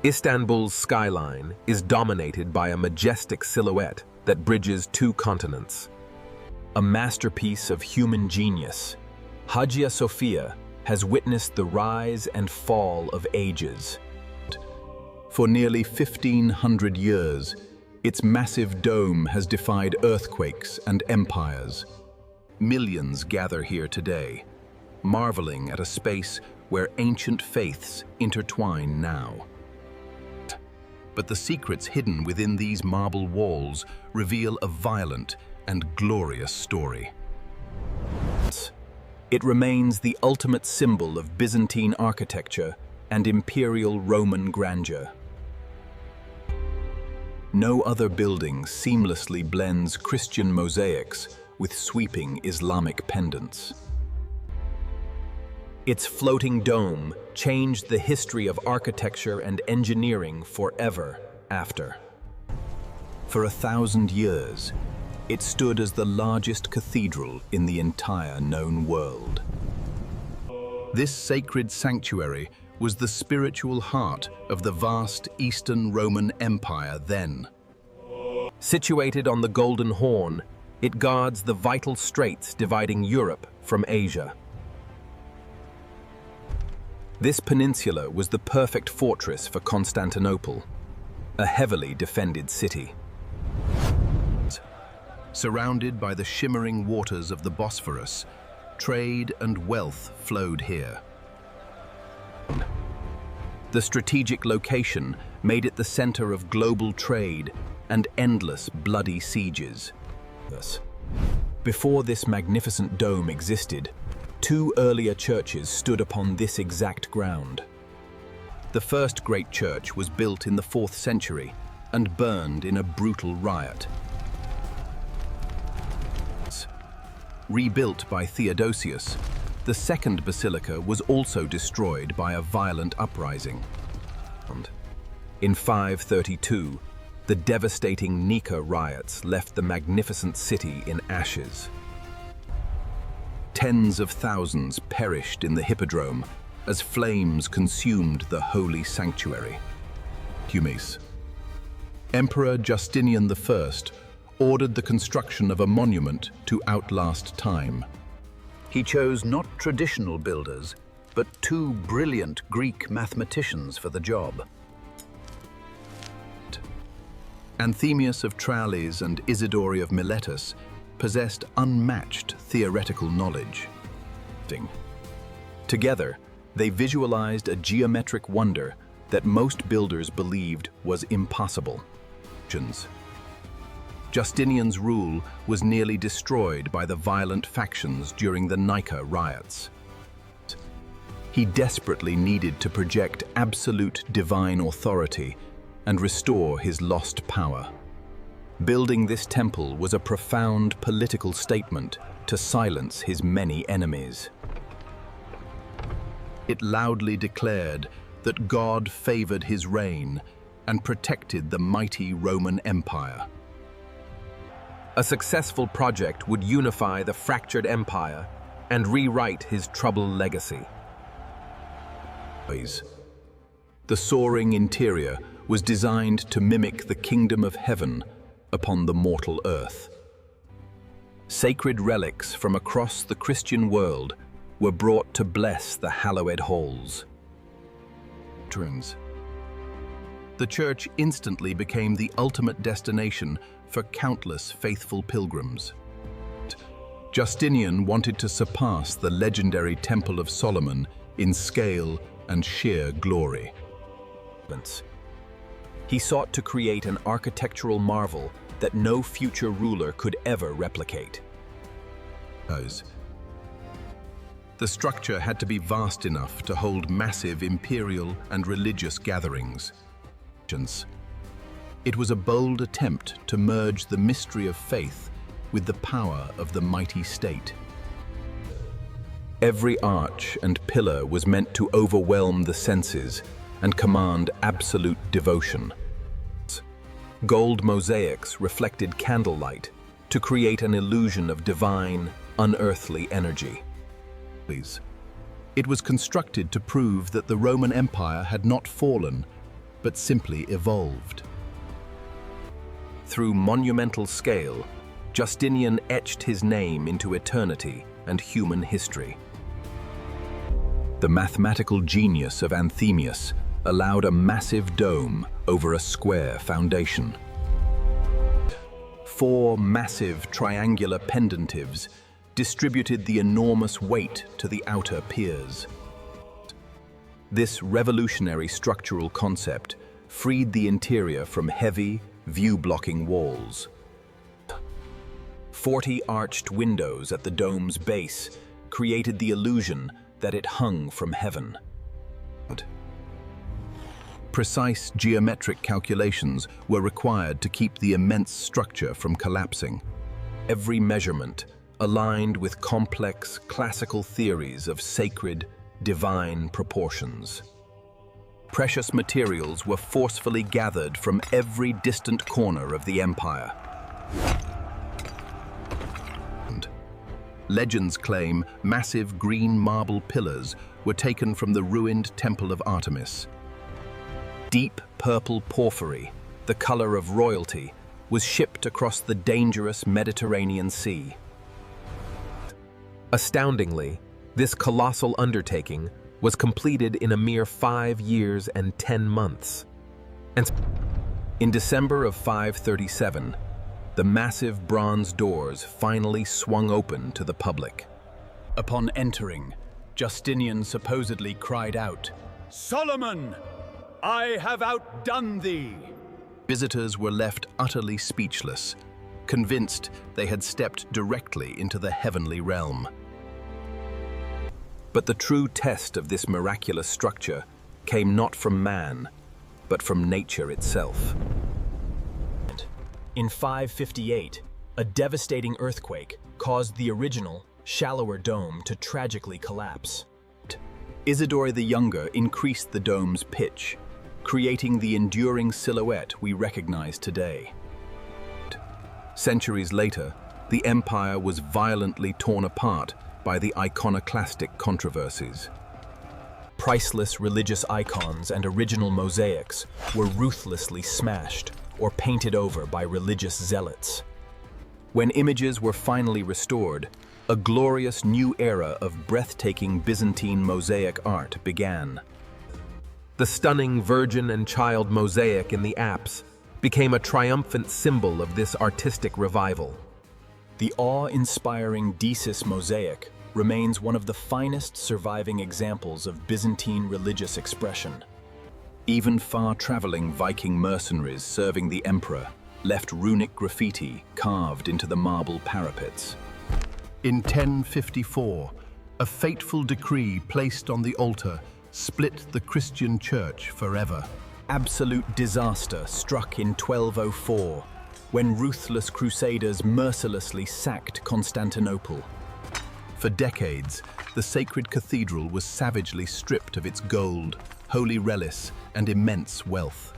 Istanbul's skyline is dominated by a majestic silhouette that bridges two continents. A masterpiece of human genius, Hagia Sophia has witnessed the rise and fall of ages. For nearly 1,500 years, its massive dome has defied earthquakes and empires. Millions gather here today, marveling at a space where ancient faiths intertwine now. But the secrets hidden within these marble walls reveal a violent and glorious story. It remains the ultimate symbol of Byzantine architecture and imperial Roman grandeur. No other building seamlessly blends Christian mosaics with sweeping Islamic pendants. Its floating dome changed the history of architecture and engineering forever after. For 1,000 years, it stood as the largest cathedral in the entire known world. This sacred sanctuary was the spiritual heart of the vast Eastern Roman Empire then. Situated on the Golden Horn, it guards the vital straits dividing Europe from Asia. This peninsula was the perfect fortress for Constantinople, a heavily defended city. Surrounded by the shimmering waters of the Bosphorus, trade and wealth flowed here. The strategic location made it the center of global trade and endless bloody sieges. Before this magnificent dome existed, two earlier churches stood upon this exact ground. The first great church was built in the 4th century and burned in a brutal riot. Rebuilt by Theodosius, the second basilica was also destroyed by a violent uprising. In 532, the devastating Nika riots left the magnificent city in ashes. Tens of thousands perished in the hippodrome as flames consumed the holy sanctuary. Emperor Justinian I ordered the construction of a monument to outlast time. He chose not traditional builders, but two brilliant Greek mathematicians for the job. Anthemius of Tralles and Isidore of Miletus possessed unmatched theoretical knowledge. Together, they visualized a geometric wonder that most builders believed was impossible. Justinian's rule was nearly destroyed by the violent factions during the Nika riots. He desperately needed to project absolute divine authority and restore his lost power. Building this temple was a profound political statement to silence his many enemies. It loudly declared that God favored his reign and protected the mighty Roman Empire. A successful project would unify the fractured empire and rewrite his troubled legacy. The soaring interior was designed to mimic the kingdom of heaven upon the mortal earth. Sacred relics from across the Christian world were brought to bless the hallowed halls. The church instantly became the ultimate destination for countless faithful pilgrims. Justinian wanted to surpass the legendary Temple of Solomon in scale and sheer glory. He sought to create an architectural marvel that no future ruler could ever replicate. The structure had to be vast enough to hold massive imperial and religious gatherings. It was a bold attempt to merge the mystery of faith with the power of the mighty state. Every arch and pillar was meant to overwhelm the senses and command absolute devotion. Gold mosaics reflected candlelight to create an illusion of divine, unearthly energy. It was constructed to prove that the Roman Empire had not fallen, but simply evolved. Through monumental scale, Justinian etched his name into eternity and human history. The mathematical genius of Anthemius allowed a massive dome over a square foundation. 4 massive triangular pendentives distributed the enormous weight to the outer piers. This revolutionary structural concept freed the interior from heavy, view-blocking walls. 40 arched windows at the dome's base created the illusion that it hung from heaven. Precise geometric calculations were required to keep the immense structure from collapsing. Every measurement aligned with complex classical theories of sacred, divine proportions. Precious materials were forcefully gathered from every distant corner of the empire. Legends claim massive green marble pillars were taken from the ruined Temple of Artemis. Deep purple porphyry, the color of royalty, was shipped across the dangerous Mediterranean Sea. Astoundingly, this colossal undertaking was completed in a mere 5 years and 10 months. And in December of 537, the massive bronze doors finally swung open to the public. Upon entering, Justinian supposedly cried out, "Solomon, I have outdone thee!" Visitors were left utterly speechless, convinced they had stepped directly into the heavenly realm. But the true test of this miraculous structure came not from man, but from nature itself. In 558, a devastating earthquake caused the original, shallower dome to tragically collapse. Isidore the Younger increased the dome's pitch, creating the enduring silhouette we recognize today. Centuries later, the empire was violently torn apart by the iconoclastic controversies. Priceless religious icons and original mosaics were ruthlessly smashed or painted over by religious zealots. When images were finally restored, a glorious new era of breathtaking Byzantine mosaic art began. The stunning Virgin and Child mosaic in the apse became a triumphant symbol of this artistic revival. The awe-inspiring Desis mosaic remains one of the finest surviving examples of Byzantine religious expression. Even far-traveling Viking mercenaries serving the emperor left runic graffiti carved into the marble parapets. In 1054, a fateful decree placed on the altar split the Christian church forever. Absolute disaster struck in 1204, when ruthless crusaders mercilessly sacked Constantinople. For decades, the sacred cathedral was savagely stripped of its gold, holy relics, and immense wealth.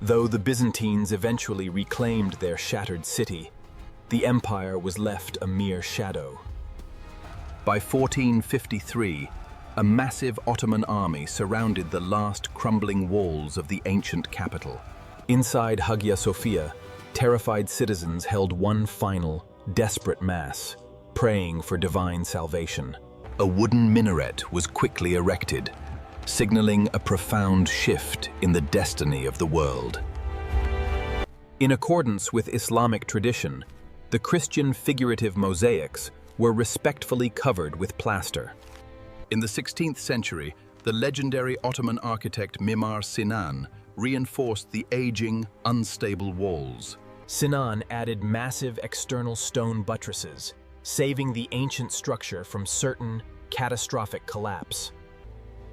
Though the Byzantines eventually reclaimed their shattered city, the empire was left a mere shadow. By 1453, a massive Ottoman army surrounded the last crumbling walls of the ancient capital. Inside Hagia Sophia, terrified citizens held one final, desperate mass, praying for divine salvation. A wooden minaret was quickly erected, signaling a profound shift in the destiny of the world. In accordance with Islamic tradition, the Christian figurative mosaics were respectfully covered with plaster. In the 16th century, the legendary Ottoman architect Mimar Sinan reinforced the aging, unstable walls. Sinan added massive external stone buttresses, saving the ancient structure from certain catastrophic collapse.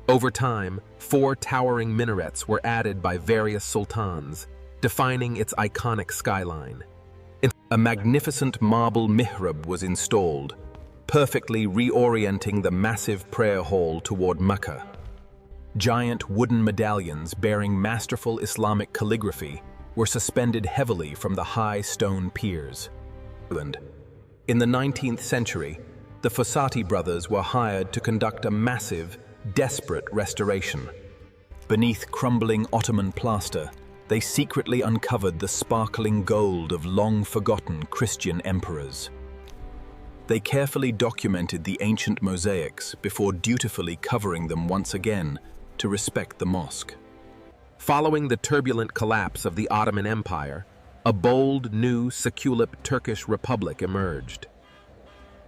Over time, 4 towering minarets were added by various sultans, defining its iconic skyline. A magnificent marble mihrab was installed, perfectly reorienting the massive prayer hall toward Mecca. Giant wooden medallions bearing masterful Islamic calligraphy were suspended heavily from the high stone piers. In the 19th century, the Fossati brothers were hired to conduct a massive, desperate restoration. Beneath crumbling Ottoman plaster, they secretly uncovered the sparkling gold of long-forgotten Christian emperors. They carefully documented the ancient mosaics before dutifully covering them once again to respect the mosque. Following the turbulent collapse of the Ottoman Empire, a bold new secular Turkish republic emerged.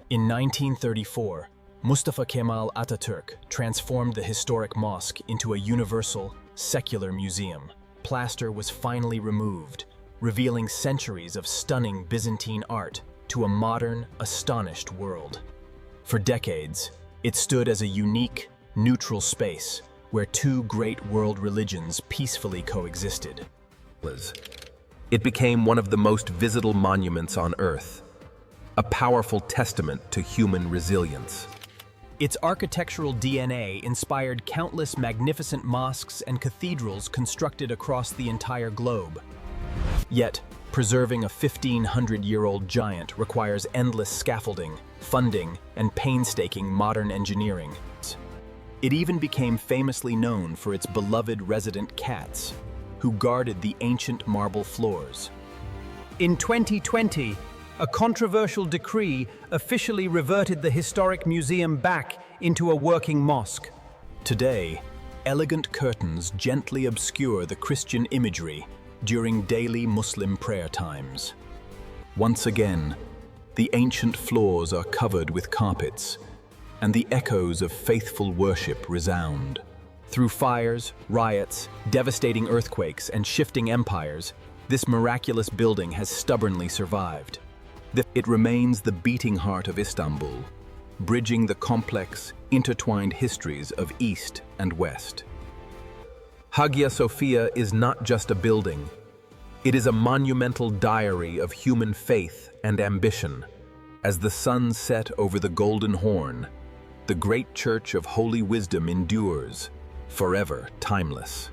In 1934, Mustafa Kemal Atatürk transformed the historic mosque into a universal, secular museum. Plaster was finally removed, revealing centuries of stunning Byzantine art to a modern, astonished world. For decades, it stood as a unique, neutral space where two great world religions peacefully coexisted. It became one of the most visited monuments on Earth, a powerful testament to human resilience. Its architectural DNA inspired countless magnificent mosques and cathedrals constructed across the entire globe. Yet, preserving a 1,500-year-old giant requires endless scaffolding, funding, and painstaking modern engineering. It even became famously known for its beloved resident cats, who guarded the ancient marble floors. In 2020, a controversial decree officially reverted the historic museum back into a working mosque. Today, elegant curtains gently obscure the Christian imagery during daily Muslim prayer times. Once again, the ancient floors are covered with carpets, and the echoes of faithful worship resound. Through fires, riots, devastating earthquakes, and shifting empires, this miraculous building has stubbornly survived. It remains the beating heart of Istanbul, bridging the complex, intertwined histories of East and West. Hagia Sophia is not just a building. It is a monumental diary of human faith and ambition. As the sun set over the Golden Horn, the great church of holy wisdom endures, forever timeless.